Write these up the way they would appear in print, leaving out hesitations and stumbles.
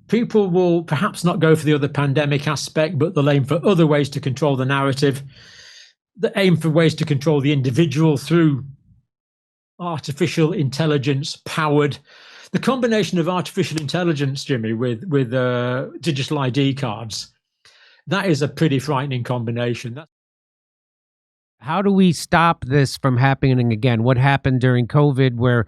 people will perhaps not go for the other pandemic aspect, but they'll aim for other ways to control the narrative. They aim for ways to control the individual through artificial intelligence powered. The combination of artificial intelligence, Jimmy, with digital ID cards, that is a pretty frightening combination. How do we stop this from happening again? What happened during COVID where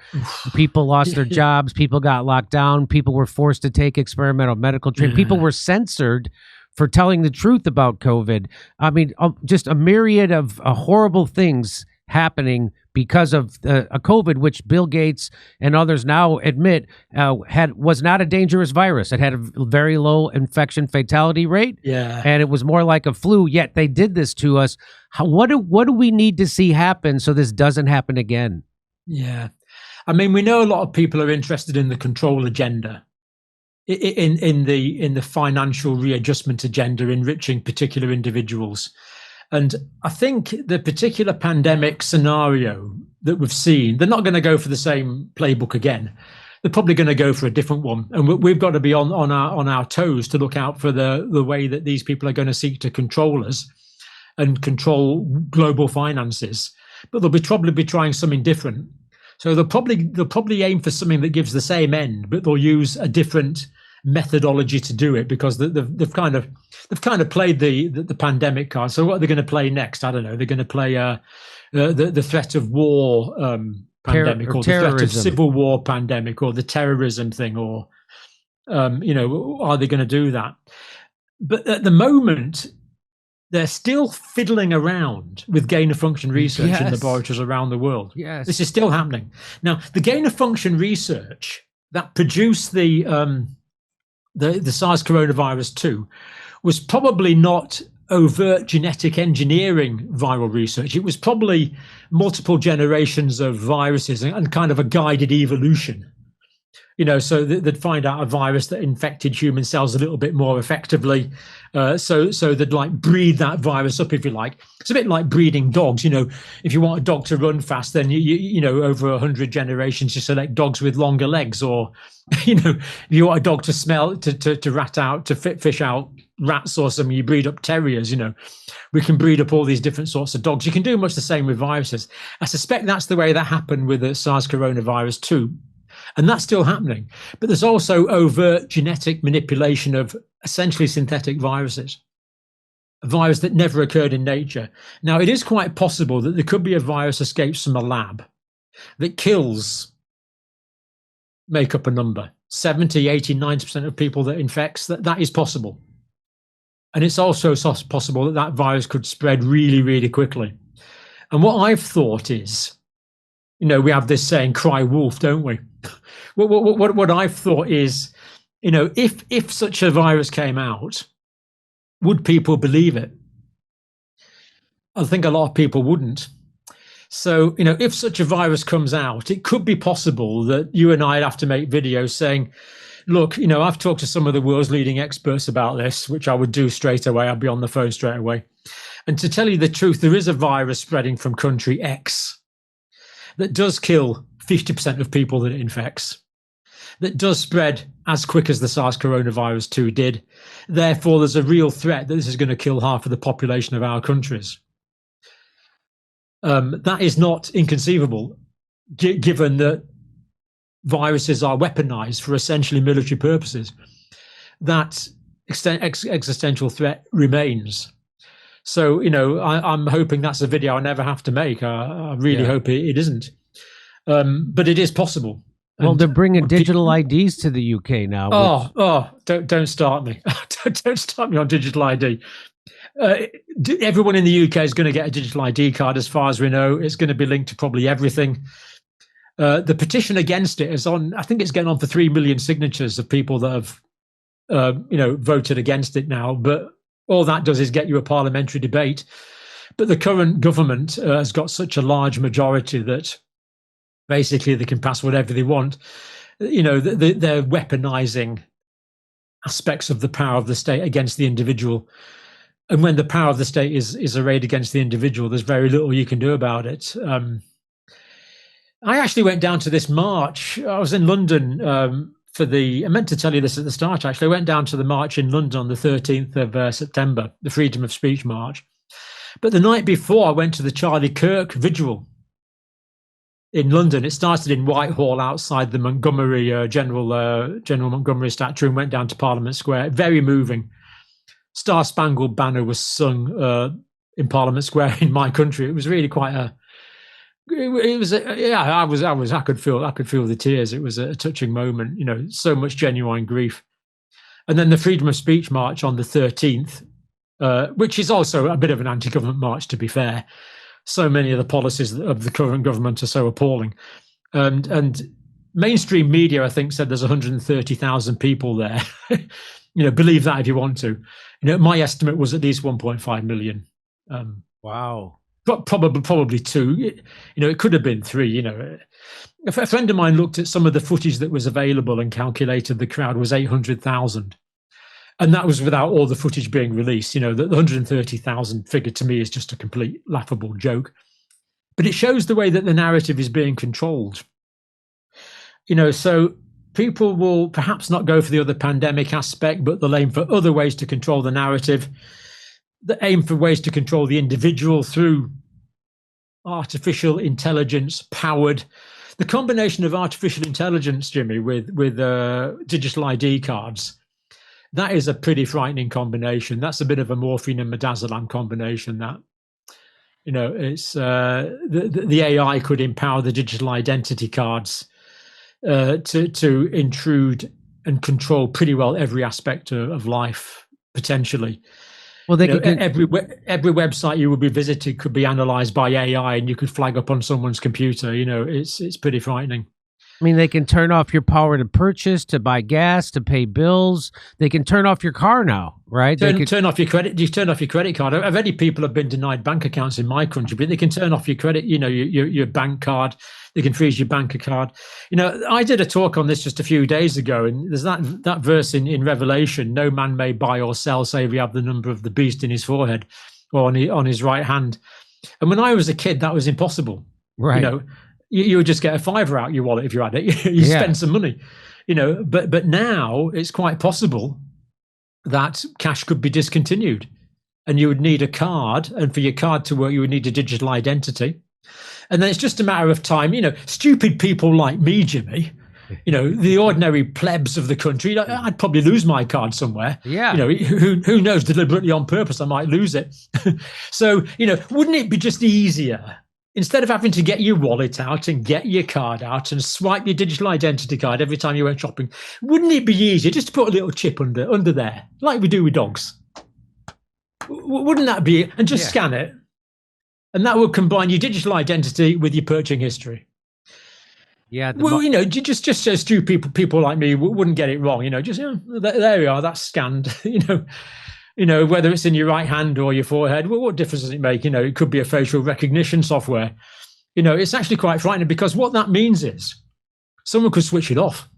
people lost their jobs, people got locked down, people were forced to take experimental medical treatment, people were censored for telling the truth about COVID. I mean, just a myriad of horrible things happening because of a COVID, which Bill Gates and others now admit was not a dangerous virus. It had a very low infection fatality rate, and it was more like a flu. Yet they did this to us. What do we need to see happen so this doesn't happen again? Yeah, I mean, we know a lot of people are interested in the control agenda, in the financial readjustment agenda, enriching particular individuals. And I think the particular pandemic scenario that we've seen, they're not going to go for the same playbook again. They're probably going to go for a different one. And we've got to be on our toes to look out for the way that these people are going to seek to control us and control global finances. But they'll probably be trying something different. So they'll probably aim for something that gives the same end, but they'll use a different methodology to do it, because they've kind of played the pandemic card. So what are they going to play next? I don't know. They're going to play the threat of war pandemic, or the threat of civil war pandemic, or the terrorism thing, or are they going to do that? But at the moment, they're still fiddling around with gain-of-function research in laboratories around the world. Yes, this is still happening. Now, the gain-of-function research that produced the SARS coronavirus 2 was probably not overt genetic engineering viral research. It was probably multiple generations of viruses and kind of a guided evolution. So they'd find out a virus that infected human cells a little bit more effectively. So they'd like breed that virus up, if you like. It's a bit like breeding dogs. If you want a dog to run fast, then you over 100 generations, you select dogs with longer legs. Or if you want a dog to smell to fish out rats or something, you breed up terriers. We can breed up all these different sorts of dogs. You can do much the same with viruses. I suspect that's the way that happened with the SARS coronavirus 2. And that's still happening. But there's also overt genetic manipulation of essentially synthetic viruses, a virus that never occurred in nature. Now, it is quite possible that there could be a virus escapes from a lab that kills, make up a number, 70, 80, 90% of people that infects. That is possible. And it's also possible that virus could spread really, really quickly. And what I've thought is, we have this saying, cry wolf, don't we? What I've thought is, if such a virus came out, would people believe it? I think a lot of people wouldn't. So, if such a virus comes out, it could be possible that you and I'd have to make videos saying, look, I've talked to some of the world's leading experts about this, which I would do straight away. I'd be on the phone straight away. And to tell you the truth, there is a virus spreading from country X that does kill 50% of people that it infects, that does spread as quick as the SARS coronavirus 2 did. Therefore, there's a real threat that this is going to kill half of the population of our countries. That is not inconceivable, given that viruses are weaponized for essentially military purposes. That existential threat remains. So, I'm hoping that's a video I never have to make. I really hope it isn't. But it is possible. Well, they're bringing digital IDs to the UK now. Don't start me. Don't start me on digital ID. Everyone in the UK is going to get a digital ID card, as far as we know. It's going to be linked to probably everything. The petition against it is on, I think it's getting on for 3 million signatures of people that have, voted against it now. But all that does is get you a parliamentary debate. But the current government has got such a large majority that basically they can pass whatever they want. They're weaponizing aspects of the power of the state against the individual. And when the power of the state is arrayed against the individual, there's very little you can do about it. I actually went down to this march. I was in London I meant to tell you this at the start, actually. I went down to the march in London on the 13th of September, the Freedom of Speech March. But the night before, I went to the Charlie Kirk vigil in London. It started in Whitehall outside the Montgomery, General Montgomery statue, and went down to Parliament Square. Very moving. Star Spangled Banner was sung in Parliament Square in my country. It was really quite a. It was I could feel the tears. It was a touching moment. You know, so much genuine grief. And then the Freedom of Speech March on the 13th, which is also a bit of an anti-government march, to be fair. So many of the policies of the current government are so appalling, and mainstream media, I think, said there's 130,000 people there. You know, believe that if you want to. You know, my estimate was at least 1.5 million. Wow. Probably 2. You know, it could have been 3. You know, a friend of mine looked at some of the footage that was available and calculated the crowd was 800,000. And that was without all the footage being released. You know, the 130,000 figure to me is just a complete laughable joke. But it shows the way that the narrative is being controlled. You know, so people will perhaps not go for the other pandemic aspect, but they'll aim for other ways to control the narrative. They aim for ways to control the individual through artificial intelligence powered. The combination of artificial intelligence, Jimmy, with digital ID cards, that is a pretty frightening combination. That's a bit of a morphine and midazolam combination. That, you know, it's the AI could empower the digital identity cards to intrude and control pretty well every aspect of life potentially. Well, they could, every website you would be visited could be analyzed by AI, and you could flag up on someone's computer. You know, it's pretty frightening. I mean, they can turn off your power to purchase, to buy gas, to pay bills. They can turn off your car now, right? Turn off your credit. You turn off your credit card. Already people have been denied bank accounts in my country, but they can turn off your credit. You know, your bank card. They can freeze your bank card. You know, I did a talk on this just a few days ago, and there's that verse in Revelation: "No man may buy or sell, save he have the number of the beast in his forehead or on his right hand." And when I was a kid, that was impossible. Right. You know. You would just get a $5 out your wallet if you had it. You spend some money, you know. But now it's quite possible that cash could be discontinued, and you would need a card. And for your card to work, you would need a digital identity. And then it's just a matter of time. You know, stupid people like me, Jimmy. You know, the ordinary plebs of the country. I'd probably lose my card somewhere. Yeah. You know, who knows? Deliberately on purpose, I might lose it. So, you know, wouldn't it be just easier? Instead of having to get your wallet out and get your card out and swipe your digital identity card every time you went shopping, wouldn't it be easier just to put a little chip under there, like we do with dogs? Wouldn't that be? And just scan it, and that would combine your digital identity with your purchasing history. Yeah. Well, you know, just so stupid people like me wouldn't get it wrong. You know, just there we are. That's scanned. You know, whether it's in your right hand or your forehead, well, what difference does it make? You know, it could be a facial recognition software. You know, it's actually quite frightening, because what that means is someone could switch it off.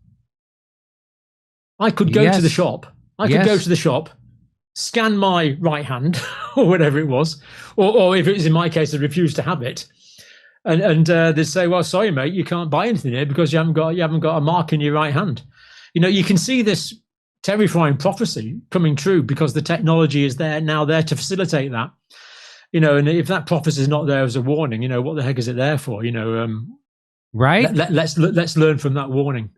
I could go to the shop. I could go to the shop, scan my right hand or whatever it was, or if it was in my case, I refused to have it. And they'd say, well, sorry, mate, you can't buy anything here because you haven't got a mark in your right hand. You know, you can see this terrifying prophecy coming true because the technology is there to facilitate that. You know, and if that prophecy is not there as a warning, you know, what the heck is it there for? You know, right? Let's learn from that warning.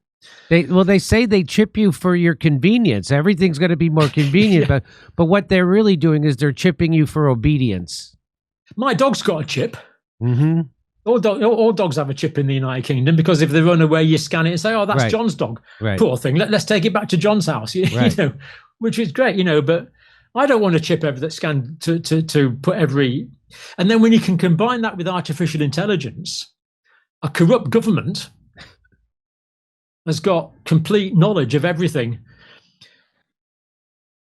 They say they chip you for your convenience. Everything's going to be more convenient, but what they're really doing is they're chipping you for obedience. My dog's got a chip. Mm-hmm. All dogs have a chip in the United Kingdom, because if they run away, you scan it and say, "Oh, that's John's dog." Right. Poor thing. Let's take it back to John's house. You know, which is great. You know, but I don't want a chip that scan to put every. And then when you can combine that with artificial intelligence, a corrupt government has got complete knowledge of everything.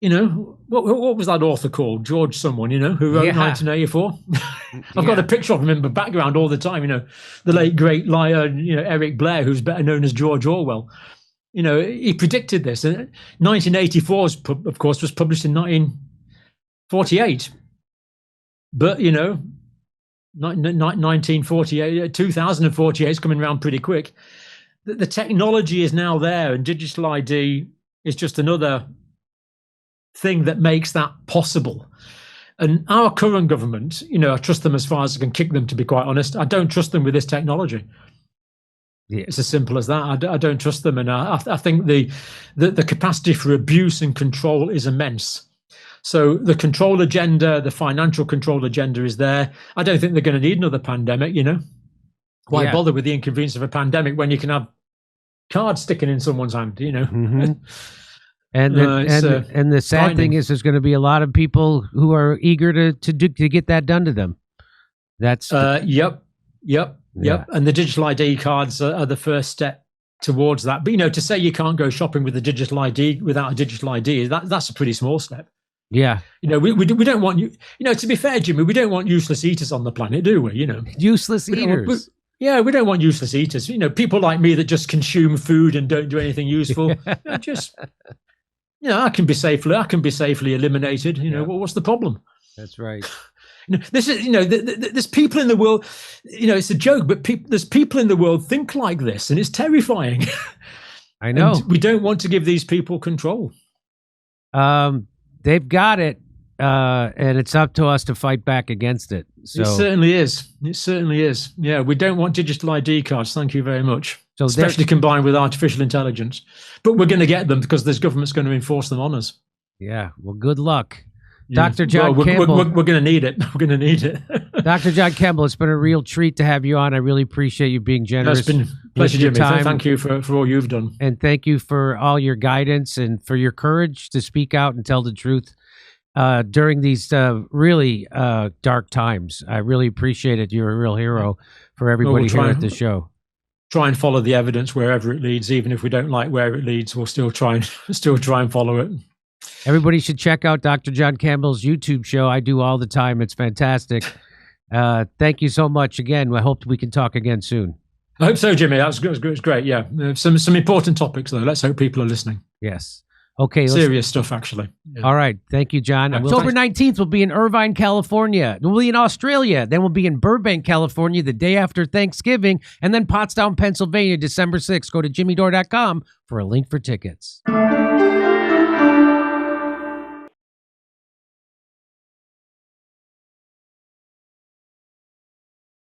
You know, what was that author called? George someone, you know, who wrote 1984. I've got a picture of him in the background all the time, you know, the late, great liar, you know, Eric Blair, who's better known as George Orwell. You know, he predicted this. And 1984, of course, was published in 1948. But, you know, 1948, 2048 is coming around pretty quick. the technology is now there, and digital ID is just another thing that makes that possible. And our current government, I trust them as far as I can kick them, to be quite honest. I don't trust them with this technology. Yeah. It's as simple as that. I don't trust them, and I think the capacity for abuse and control is immense. So the control agenda, the financial control agenda is there. I don't think they're going to need another pandemic, Why bother with the inconvenience of a pandemic when you can have cards sticking in someone's hand, Mm-hmm. And the sad thing is, there's going to be a lot of people who are eager to get that done to them. That's yep. And the digital ID cards are the first step towards that. But to say you can't go shopping with a digital ID without a digital ID, that's a pretty small step. Yeah. We don't want you. To be fair, Jimmy, we don't want useless eaters on the planet, do we? Useless eaters. We don't want useless eaters. People like me that just consume food and don't do anything useful. I can be safely eliminated. What's the problem? That's right. This is, there's people in the world. It's a joke, but there's people in the world think like this, and it's terrifying. I know. And we don't want to give these people control. They've got it, and it's up to us to fight back against it. So. It certainly is. Yeah, we don't want digital ID cards. Thank you very much. So especially combined with artificial intelligence. But we're going to get them because this government's going to enforce them on us. Yeah. Well, good luck. Yeah. Dr. John Campbell. We're going to need it. We're going to need it. Dr. John Campbell, it's been a real treat to have you on. I really appreciate you being generous. It's been a pleasure, Jimmy. Thank you for all you've done. And thank you for all your guidance and for your courage to speak out and tell the truth during these really dark times. I really appreciate it. You're a real hero for everybody here at the show. Try and follow the evidence wherever it leads. Even if we don't like where it leads, we'll still try and follow it. Everybody should check out Dr. John Campbell's YouTube show. I do all the time. It's fantastic. Thank you so much again. I hope we can talk again soon. I hope so, Jimmy. That's great. Yeah, some important topics though. Let's hope people are listening. Yes. Okay. Serious stuff, actually. Yeah. All right. Thank you, John. October 19th, we'll be in Irvine, California. We'll be in Australia. Then we'll be in Burbank, California the day after Thanksgiving. And then Pottstown, Pennsylvania, December 6th. Go to jimmydore.com for a link for tickets.